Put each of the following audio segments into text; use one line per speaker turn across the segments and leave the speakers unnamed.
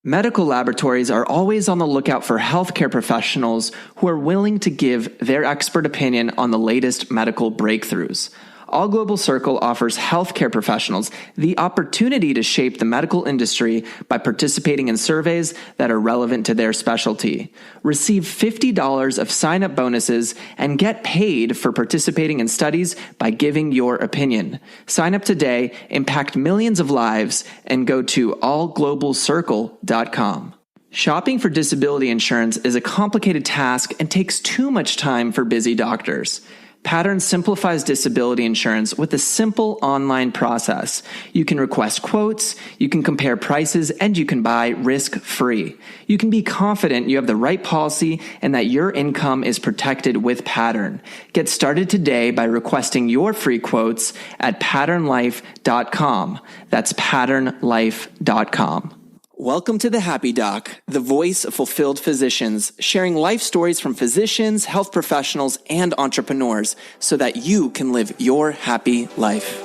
Medical laboratories are always on the lookout for healthcare professionals who are willing to give their expert opinion on the latest medical breakthroughs. All Global Circle offers healthcare professionals the opportunity to shape the medical industry by participating in surveys that are relevant to their specialty. Receive $50 of sign-up bonuses and get paid for participating in studies by giving your opinion. Sign up today, impact millions of lives, and go to allglobalcircle.com. Shopping for disability insurance is a complicated task and takes too much time for busy doctors. Pattern simplifies disability insurance with a simple online process. You can request quotes, you can compare prices, and you can buy risk-free. You can be confident you have the right policy and that your income is protected with Pattern. Get started today by requesting your free quotes at patternlife.com. That's patternlife.com. Welcome to the Happy Doc, the voice of fulfilled physicians, sharing life stories from physicians, health professionals, and entrepreneurs so that you can live your happy life.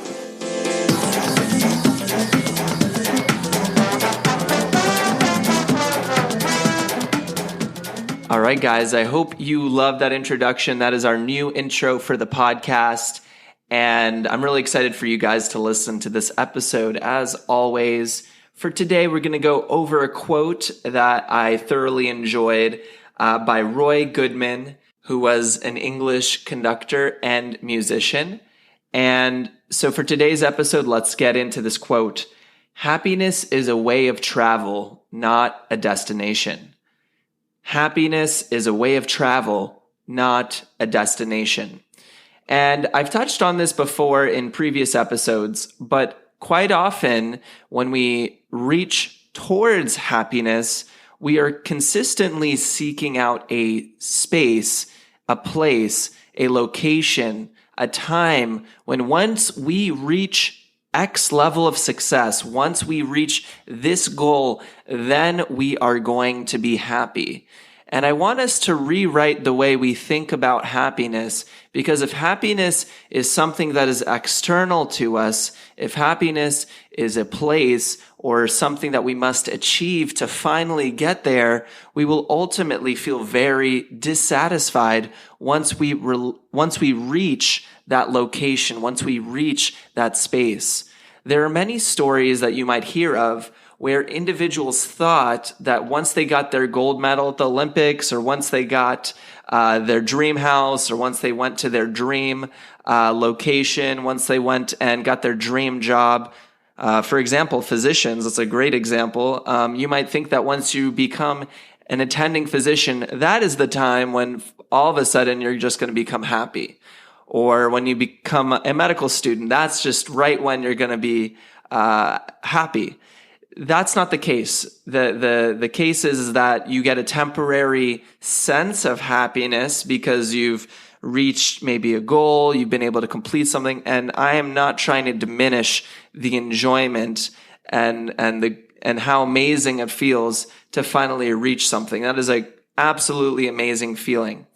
All right, guys, I hope you love that introduction. That is our new intro for the podcast, and I'm really excited for you guys to listen to this episode. As always, for today, we're going to go over a quote that I thoroughly enjoyed by Roy Goodman, who was an English conductor and musician. And so for today's episode, let's get into this quote. Happiness is a way of travel, not a destination. Happiness is a way of travel, not a destination. And I've touched on this before in previous episodes, but quite often, when we reach towards happiness, we are consistently seeking out a space, a place, a location, a time when once we reach X level of success, once we reach this goal, then we are going to be happy. And I want us to rewrite the way we think about happiness, because if happiness is something that is external to us, if happiness is a place or something that we must achieve to finally get there, we will ultimately feel very dissatisfied once we reach that location, once we reach that space. There are many stories that you might hear of where individuals thought that once they got their gold medal at the Olympics, or once they got their dream house, or once they went to their dream location, once they went and got their dream job. For example, physicians, that's a great example. You might think that once you become an attending physician, that is the time when all of a sudden you're just going to become happy. Or when you become a medical student, that's just right when you're going to be happy. That's not the case. The case is that you get a temporary sense of happiness because you've reached maybe a goal, you've been able to complete something, and I am not trying to diminish the enjoyment and how amazing it feels to finally reach something. That is an absolutely amazing feeling.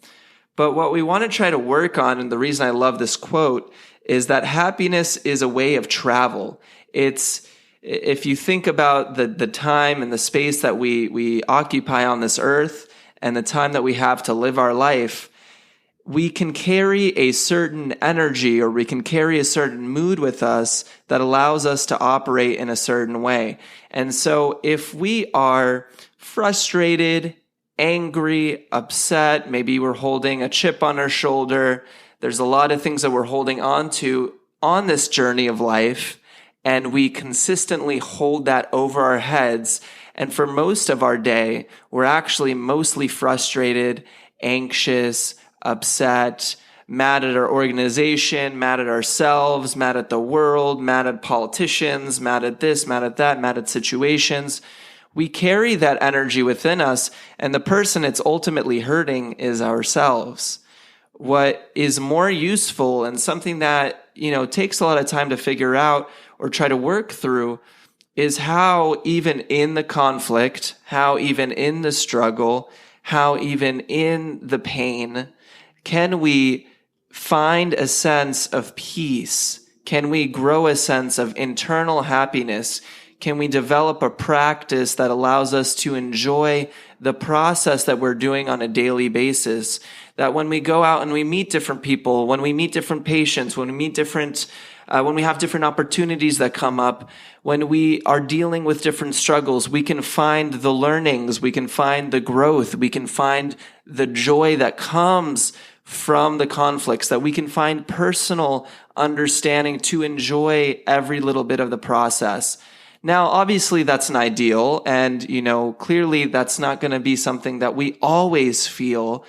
But what we want to try to work on, and the reason I love this quote, is that happiness is a way of travel. If you think about the time and the space that we occupy on this earth and the time that we have to live our life, we can carry a certain energy, or we can carry a certain mood with us that allows us to operate in a certain way. And so if we are frustrated, angry, upset, maybe we're holding a chip on our shoulder, there's a lot of things that we're holding on to on this journey of life, and we consistently hold that over our heads. And for most of our day, we're actually mostly frustrated, anxious, upset, mad at our organization, mad at ourselves, mad at the world, mad at politicians, mad at this, mad at that, mad at situations. We carry that energy within us, and the person it's ultimately hurting is ourselves. What is more useful, and something that, takes a lot of time to figure out or try to work through, is how even in the conflict, how even in the struggle, how even in the pain, can we find a sense of peace? Can we grow a sense of internal happiness? can we develop a practice that allows us to enjoy the process that we're doing on a daily basis? That when we go out and we meet different people, when we meet different patients, when we have different opportunities that come up, when we are dealing with different struggles, we can find the learnings, we can find the growth, we can find the joy that comes from the conflicts, that we can find personal understanding to enjoy every little bit of the process. Now, obviously, that's an ideal, and, clearly that's not going to be something that we always feel,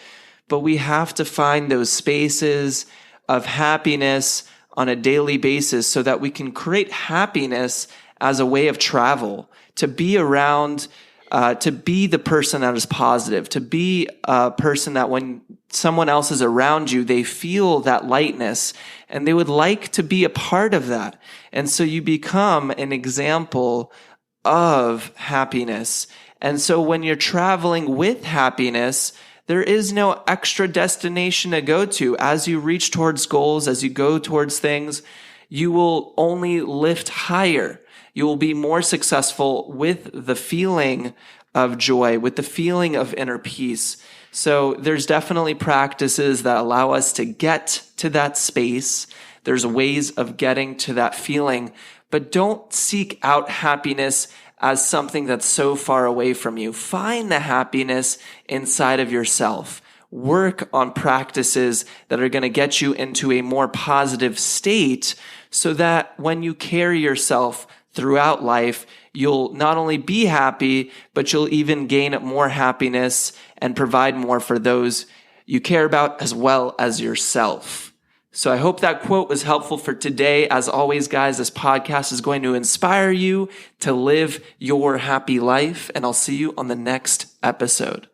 but we have to find those spaces of happiness on a daily basis so that we can create happiness as a way of travel, to be around, to be the person that is positive, to be a person that when someone else is around you, they feel that lightness and they would like to be a part of that. And so you become an example of happiness. And so when you're traveling with happiness, there is no extra destination to go to. As you reach towards goals, as you go towards things, you will only lift higher. You will be more successful with the feeling of joy, with the feeling of inner peace. So there's definitely practices that allow us to get to that space. There's ways of getting to that feeling, but don't seek out happiness as something that's so far away from you. Find the happiness inside of yourself. Work on practices that are going to get you into a more positive state so that when you carry yourself throughout life, you'll not only be happy, but you'll even gain more happiness and provide more for those you care about as well as yourself. So I hope that quote was helpful for today. As always, guys, this podcast is going to inspire you to live your happy life, and I'll see you on the next episode.